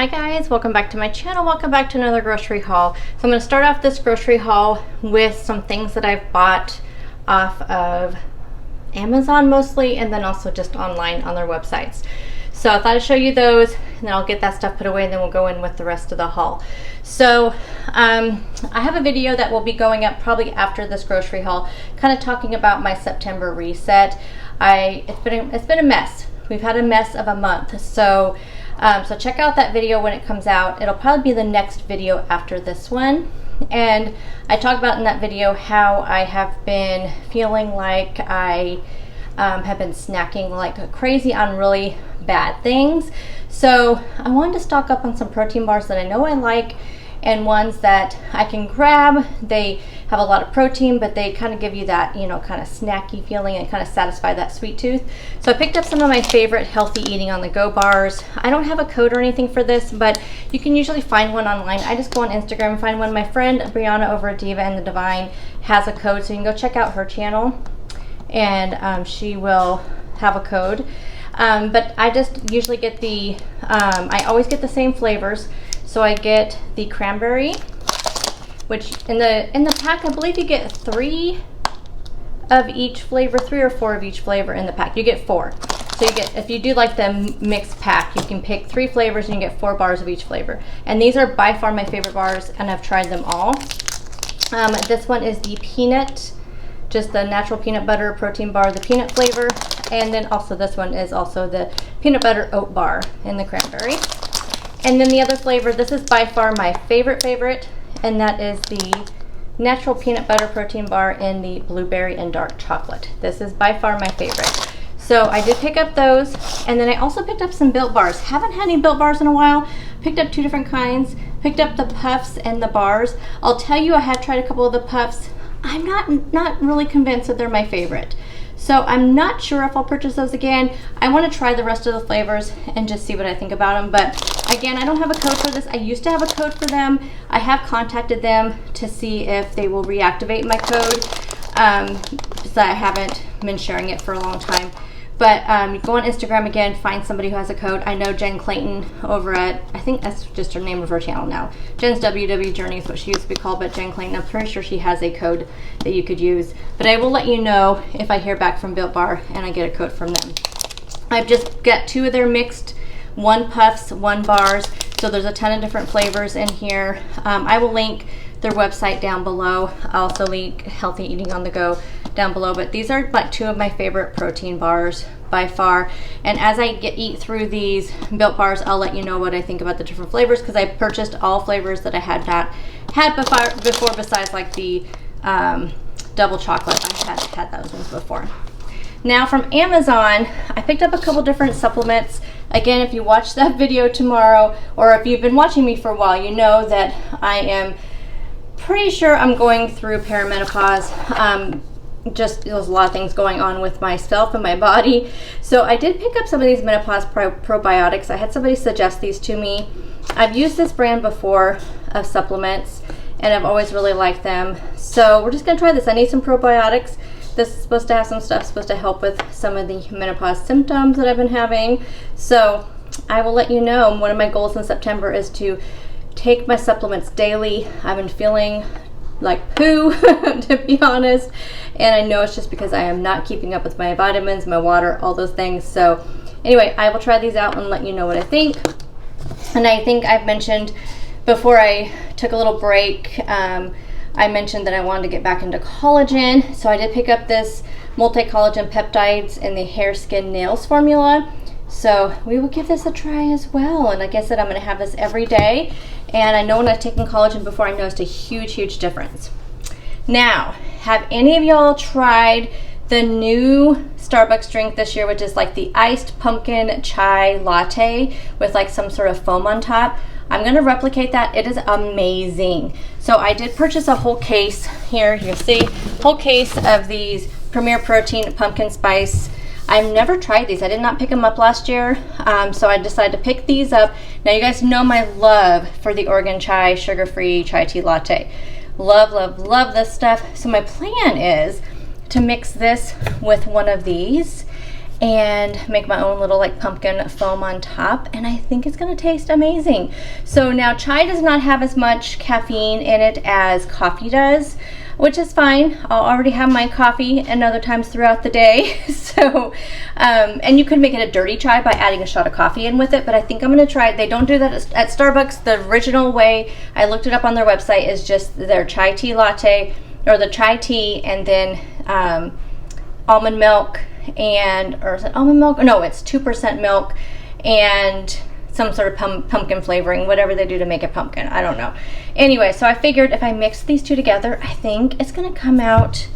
Hi guys, welcome back to my channel. Welcome back to another grocery haul. So I'm going to start off this grocery haul with some things that I've bought off of Amazon mostly, and then also just online on their websites. So I thought I'd show you those, and then I'll get that stuff put away, and then we'll go in with the rest of the haul. So I have a video that will be going up probably after this grocery haul, kind of talking about my September reset. It's been a mess. We've had a mess of a month. So check out that video when it comes out. It'll probably be the next video after this one. And I talk about in that video how I have been feeling like I have been snacking like crazy on really bad things. So I wanted to stock up on some protein bars that I know I like, and ones that I can grab. They have a lot of protein, but they kind of give you that, you know, kind of snacky feeling and kind of satisfy that sweet tooth. So I picked up some of my favorite healthy eating on the go bars. I don't have a code or anything for this, but you can usually find one online. I just go on Instagram and find one. My friend Brianna over at Diva and the Divine has a code, so you can go check out her channel, and she will have a code. But I just usually get I always get the same flavors. So I get the cranberry, which in the pack, I believe you get 3 of each flavor, 3 or 4 of each flavor in the pack. You get 4. So you get, if you do like the mixed pack, you can pick 3 flavors and you get 4 bars of each flavor. And these are by far my favorite bars, and I've tried them all. This one is the peanut, just the natural peanut butter protein bar, the peanut flavor. And then also this one is also the peanut butter oat bar in the cranberry. And then the other flavor, this is by far my favorite, and that is the natural peanut butter protein bar in the blueberry and dark chocolate. This is by far my favorite. So I did pick up those, and then I also picked up some Built bars. Haven't had any Built bars in a while. Picked up 2 different kinds. Picked up the puffs and the bars. I'll tell you, I have tried a couple of the puffs. I'm not really convinced that they're my favorite. So I'm not sure if I'll purchase those again. I want to try the rest of the flavors and just see what I think about them. But again, I don't have a code for this. I used to have a code for them. I have contacted them to see if they will reactivate my code. So I haven't been sharing it for a long time. But go on Instagram again, find somebody who has a code. I know Jen Clayton over at, I think that's just her name of her channel now. Jen's WW Journey is what she used to be called, but Jen Clayton, I'm pretty sure she has a code that you could use. But I will let you know if I hear back from Built Bar and I get a code from them. I've just got 2 of their mixed, 1 puffs, 1 bars. So there's a ton of different flavors in here. I will link their website down below. I'll also link Healthy Eating on the Go down below, but these are like 2 of my favorite protein bars by far. And as I eat through these Built bars, I'll let you know what I think about the different flavors, because I purchased all flavors that I had not had before, besides like the double chocolate. I had those ones before. Now from Amazon, I picked up a couple different supplements. Again, if you watch that video tomorrow, or if you've been watching me for a while, you know that I am pretty sure I'm going through perimenopause. Just there's a lot of things going on with myself and my body. So I did pick up some of these menopause probiotics. I had somebody suggest these to me. I've used this brand before of supplements, and I've always really liked them. So we're just gonna try this. I need some probiotics. This is supposed to have some stuff supposed to help with some of the menopause symptoms that I've been having. So I will let you know. One of my goals in September is to take my supplements daily. I've been feeling like poo, to be honest, and I know it's just because I am not keeping up with my vitamins, my water, all those things. So anyway, I will try these out and let you know what I think. And I think I've mentioned before I took a little break, I mentioned that I wanted to get back into collagen. So I did pick up this multi-collagen peptides in the hair, skin, nails formula. So we will give this a try as well. And like I said, I'm going to have this every day. And I know when I've taken collagen before, I noticed a huge difference. Now, have any of y'all tried the new Starbucks drink this year, which is like the iced pumpkin chai latte with like some sort of foam on top? I'm going to replicate that. It is amazing. So I did purchase a whole case here. You can see, whole case of these Premier Protein pumpkin spice. I've never tried these. I did not pick them up last year, so I decided to pick these up. Now you guys know my love for the Oregon chai, sugar-free chai tea latte. Love this stuff. So my plan is to mix this with one of these and make my own little like pumpkin foam on top, and I think it's gonna taste amazing. So now chai does not have as much caffeine in it as coffee does, which is fine. I'll already have my coffee and other times throughout the day. So and you could make it a dirty chai by adding a shot of coffee in with it, but I think I'm gonna try it. They don't do that at Starbucks. The original way, I looked it up on their website, is just their chai tea latte, or the chai tea, and then almond milk, or is it almond milk? No, it's 2% milk and some sort of pumpkin flavoring, whatever they do to make it pumpkin. I don't know. Anyway, so I figured if I mix these two together, I think it's gonna come out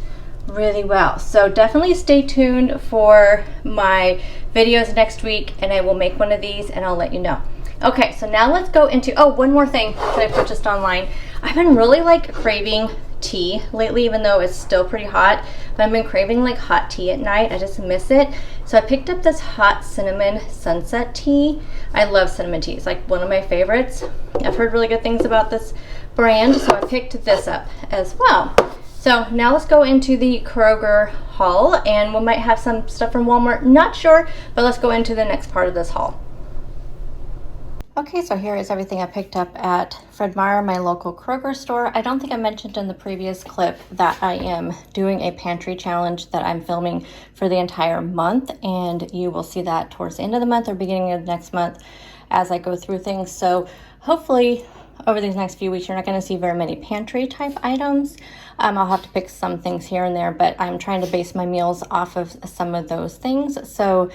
really well. So definitely stay tuned for my videos next week, and I will make one of these and I'll let you know. Okay, so now let's go into, oh, one more thing that I purchased online. I've been really like craving tea lately, even though it's still pretty hot, but I've been craving like hot tea at night. I just miss it. So I picked up this hot cinnamon sunset tea. I love cinnamon tea. It's like one of my favorites. I've heard really good things about this brand, so I picked this up as well. So now let's go into the Kroger haul, and we might have some stuff from Walmart, not sure, but let's go into the next part of this haul. Okay, so here is everything I picked up at Fred Meyer, my local Kroger store. I don't think I mentioned in the previous clip that I am doing a pantry challenge that I'm filming for the entire month, and you will see that towards the end of the month or beginning of next month as I go through things. So hopefully over these next few weeks, you're not going to see very many pantry type items. I'll have to pick some things here and there, but I'm trying to base my meals off of some of those things. So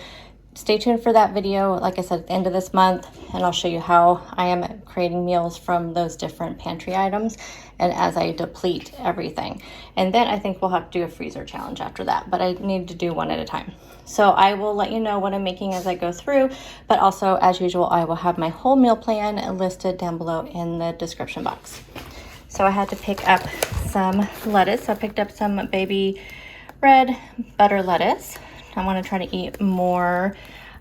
stay tuned for that video, like I said, at the end of this month, and I'll show you how I am creating meals from those different pantry items and as I deplete everything. And then I think we'll have to do a freezer challenge after that, but I need to do one at a time. So I will let you know what I'm making as I go through, but also, as usual, I will have my whole meal plan listed down below in the description box. So I had to pick up some lettuce. So I picked up some baby red butter lettuce. I want to try to eat more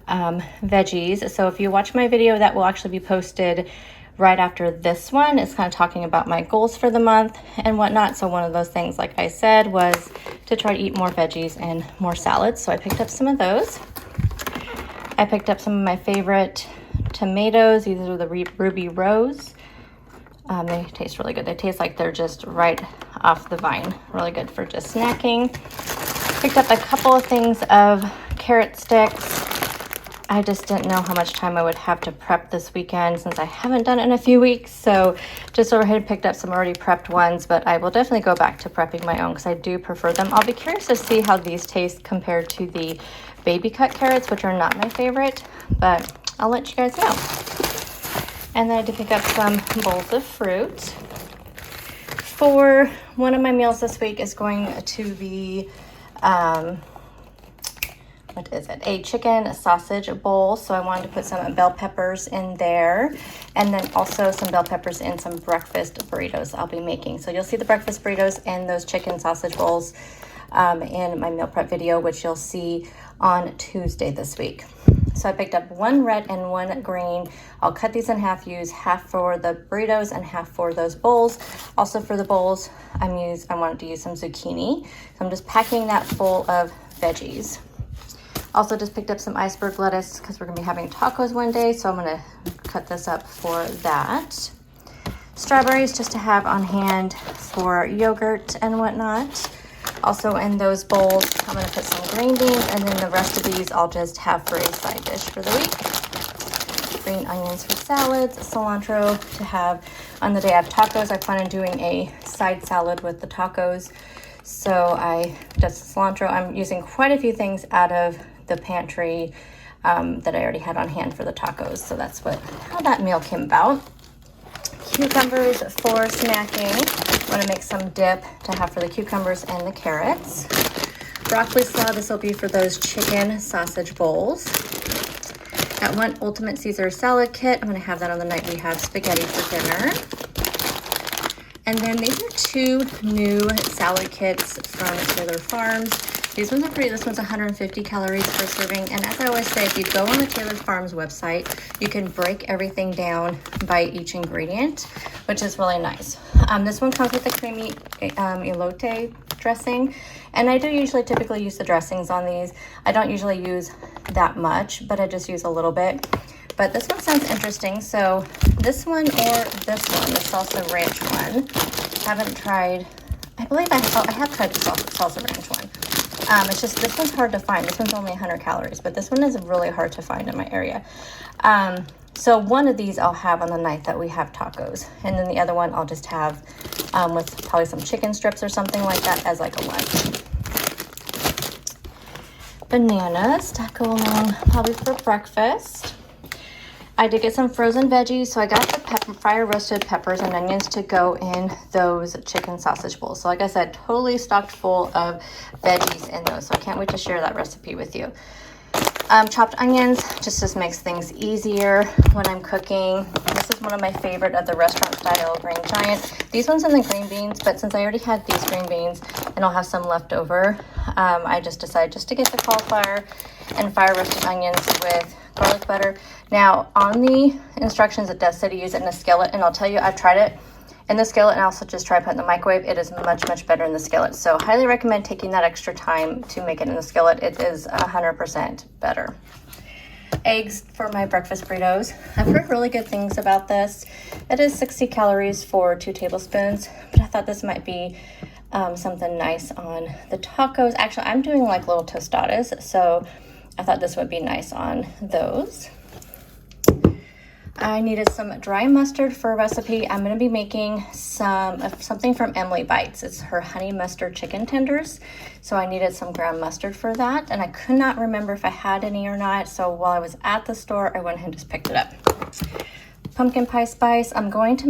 veggies. So if you watch my video, that will actually be posted right after this one. It's kind of talking about my goals for the month and whatnot. So one of those things, like I said, was to try to eat more veggies and more salads. So I picked up some of those. I picked up some of my favorite tomatoes. These are the Ruby Rose. They taste really good. They taste like they're just right off the vine. Really good for just snacking. Picked up a couple of things of carrot sticks. I just didn't know how much time I would have to prep this weekend since I haven't done it in a few weeks. So just over here picked up some already prepped ones, but I will definitely go back to prepping my own because I do prefer them. I'll be curious to see how these taste compared to the baby cut carrots, which are not my favorite, but I'll let you guys know. And then I did pick up some bowls of fruit. For one of my meals this week is going to be what is it? A chicken sausage bowl. So I wanted to put some bell peppers in there, and then also some bell peppers in some breakfast burritos I'll be making. So you'll see the breakfast burritos and those chicken sausage bowls in my meal prep video, which you'll see on Tuesday this week. So I picked up one red and one green. I'll cut these in half, use half for the burritos and half for those bowls. Also for the bowls, I wanted to use some zucchini. So I'm just packing that full of veggies. Also just picked up some iceberg lettuce because we're gonna be having tacos one day. So I'm gonna cut this up for that. Strawberries just to have on hand for yogurt and whatnot. Also in those bowls, I'm going to put some green beans, and then the rest of these I'll just have for a side dish for the week. Green onions for salads, cilantro to have on the day I have tacos. I plan on doing a side salad with the tacos. So just cilantro. I'm using quite a few things out of the pantry that I already had on hand for the tacos. So that's how that meal came about. Cucumbers for snacking. I'm going to make some dip to have for the cucumbers and the carrots. Broccoli slaw, this will be for those chicken sausage bowls. Got one Ultimate Caesar salad kit. I'm going to have that on the night we have spaghetti for dinner. And then these are two new salad kits from Taylor Farms. These ones are free. This one's 150 calories per serving. And as I always say, if you go on the Taylor Farms website, you can break everything down by each ingredient, which is really nice. This one comes with a creamy elote dressing. And I do typically use the dressings on these. I don't usually use that much, but I just use a little bit. But this one sounds interesting. So this one or this one, the salsa ranch one, haven't tried. I believe I have tried the salsa ranch one. It's just, this one's hard to find. This one's only 100 calories, but this one is really hard to find in my area. So one of these I'll have on the night that we have tacos. And then the other one I'll just have with probably some chicken strips or something like that as like a lunch. Bananas to go along probably for breakfast. I did get some frozen veggies, so I got the fryer roasted peppers and onions to go in those chicken sausage bowls. So like I said, totally stocked full of veggies in those, so I can't wait to share that recipe with you. Chopped onions just makes things easier when I'm cooking. This is one of my favorite of the restaurant style Green Giant. These ones in the green beans, but since I already had these green beans and I'll have some left over, I just decided just to get the cauliflower and fire roasted onions with garlic butter. Now on the instructions it does say to use it in a skillet, and I'll tell you, I've tried it in the skillet and I also just tried putting it in the microwave. It is much better in the skillet, so highly recommend taking that extra time to make it in the skillet. It is 100% better. Eggs for my breakfast burritos. I've heard really good things about this. It is 60 calories for 2 tablespoons, but I thought this might be something nice on the tacos. Actually, I'm doing like little tostadas, so I thought this would be nice on those. I needed some dry mustard for a recipe. I'm going to be making something from Emily Bites. It's her honey mustard chicken tenders. So I needed some ground mustard for that, and I could not remember if I had any or not. So while I was at the store, I went ahead and just picked it up. Pumpkin pie spice. I'm going to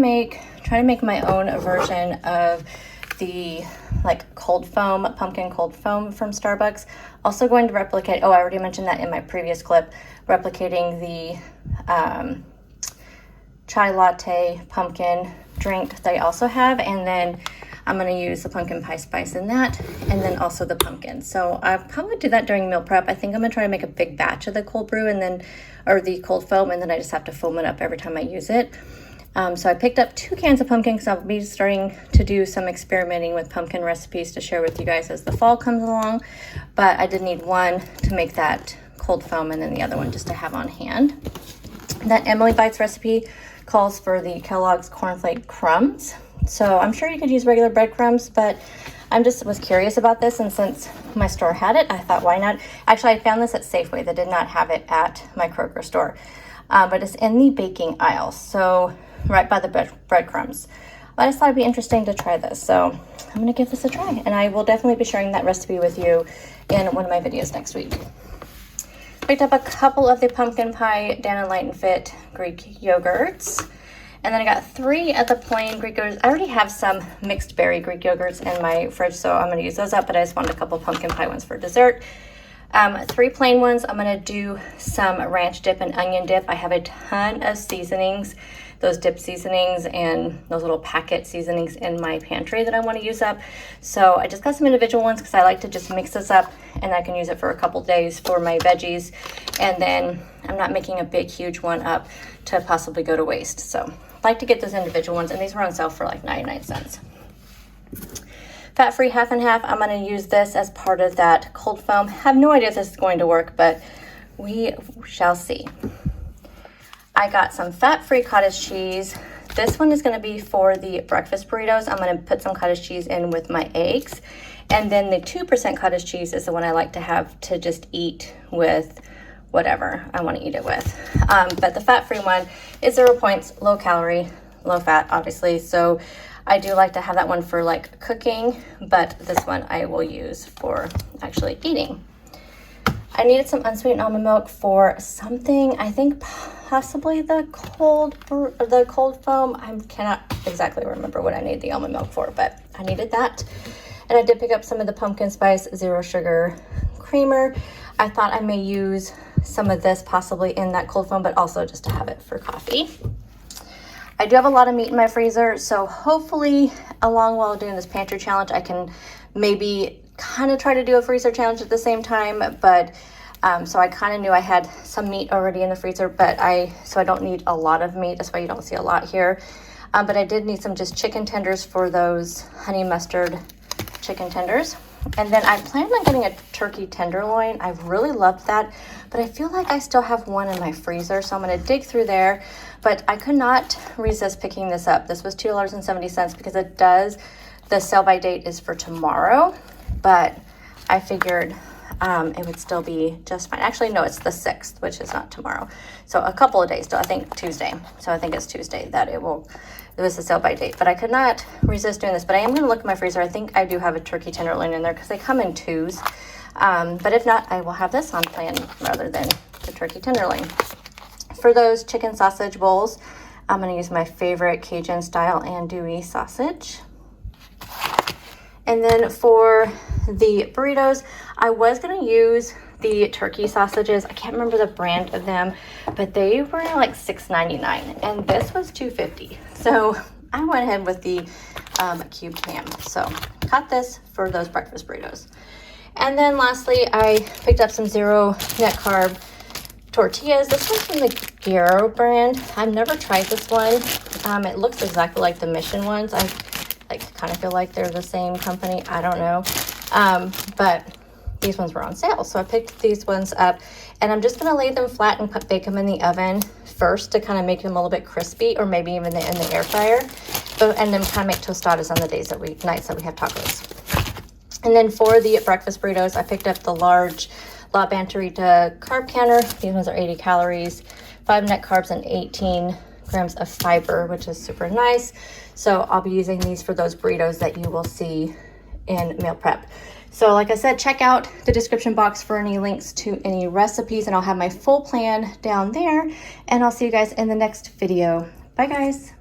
try to make my own version of the pumpkin cold foam from Starbucks. Also going to replicate, I already mentioned that in my previous clip, replicating the chai latte pumpkin drink they also have, and then I'm going to use the pumpkin pie spice in that, and then also the pumpkin. So I'll probably do that during meal prep. I think I'm going to try to make a big batch of the cold brew or the cold foam, and then I just have to foam it up every time I use it. So I picked up 2 cans of pumpkin because I'll be starting to do some experimenting with pumpkin recipes to share with you guys as the fall comes along. But I did need one to make that cold foam, and then the other one just to have on hand. That Emily Bites recipe calls for the Kellogg's cornflake crumbs. So I'm sure you could use regular breadcrumbs, but I was curious about this, and since my store had it, I thought, why not? Actually, I found this at Safeway. They did not have it at my Kroger store, but it's in the baking aisle, so right by the breadcrumbs. I just thought it'd be interesting to try this, so I'm going to give this a try, and I will definitely be sharing that recipe with you in one of my videos next week. Picked up a couple of the pumpkin pie Dan & Light and Fit Greek yogurts. And then I got 3 of the plain Greek yogurts. I already have some mixed berry Greek yogurts in my fridge, so I'm going to use those up, but I just wanted a couple pumpkin pie ones for dessert. 3 plain ones. I'm going to do some ranch dip and onion dip. I have a ton of seasonings, those dip seasonings and those little packet seasonings in my pantry that I want to use up. So I just got some individual ones because I like to just mix this up, and I can use it for a couple days for my veggies. And then I'm not making a big, huge one up to possibly go to waste. So I like to get those individual ones, and these were on sale for like 99 cents. Fat-free half and half. I'm going to use this as part of that cold foam. Have no idea if this is going to work, but we shall see. I got some fat-free cottage cheese. This one is going to be for the breakfast burritos. I'm going to put some cottage cheese in with my eggs. And then the 2% cottage cheese is the one I like to have to just eat with whatever I want to eat it with. But the fat-free one is 0 points, low calorie, low fat, obviously. So I do like to have that one for like cooking, but this one I will use for actually eating. I needed some unsweetened almond milk for something. I think possibly the cold foam. I cannot exactly remember what I need the almond milk for, but I needed that. And I did pick up some of the pumpkin spice 0 sugar creamer. I thought I may use some of this possibly in that cold foam, but also just to have it for coffee. I do have a lot of meat in my freezer, so hopefully along while doing this pantry challenge, I can maybe kind of try to do a freezer challenge at the same time, but so I kind of knew I had some meat already in the freezer, but so I don't need a lot of meat. That's why you don't see a lot here. But I did need some just chicken tenders for those honey mustard chicken tenders. And then I planned on getting a turkey tenderloin. I really loved that, but I feel like I still have one in my freezer, so I'm gonna dig through there. But I could not resist picking this up. This was $2.70 because it does, the sell by date is for tomorrow, but I figured it would still be just fine. Actually, no, it's the 6th, which is not tomorrow. So a couple of days still, I think Tuesday. So I think it's Tuesday that it was the sell by date. But I could not resist doing this. But I am gonna look in my freezer. I think I do have a turkey tenderloin in there because they come in 2s. But if not, I will have this on plan rather than the turkey tenderloin. For those chicken sausage bowls, I'm gonna use my favorite Cajun style andouille sausage. And then for the burritos, I was gonna use the turkey sausages. I can't remember the brand of them, but they were like $6.99 and this was $2.50. So I went ahead with the cubed ham. So got this for those breakfast burritos. And then lastly, I picked up some 0 net carb tortillas. This one's from the Guerrero brand. I've never tried this one. It looks exactly like the Mission ones. I kind of feel like they're the same company. I don't know. But these ones were on sale. So I picked these ones up and I'm just going to lay them flat and bake them in the oven first to kind of make them a little bit crispy, or maybe even in the air fryer. And then kind of make tostadas on the nights that we have tacos. And then for the breakfast burritos, I picked up the large La Banterita carb counter. These ones are 80 calories, 5 net carbs, and 18 grams of fiber, which is super nice. So I'll be using these for those burritos that you will see in meal prep. So like I said, check out the description box for any links to any recipes, and I'll have my full plan down there, and I'll see you guys in the next video. Bye guys.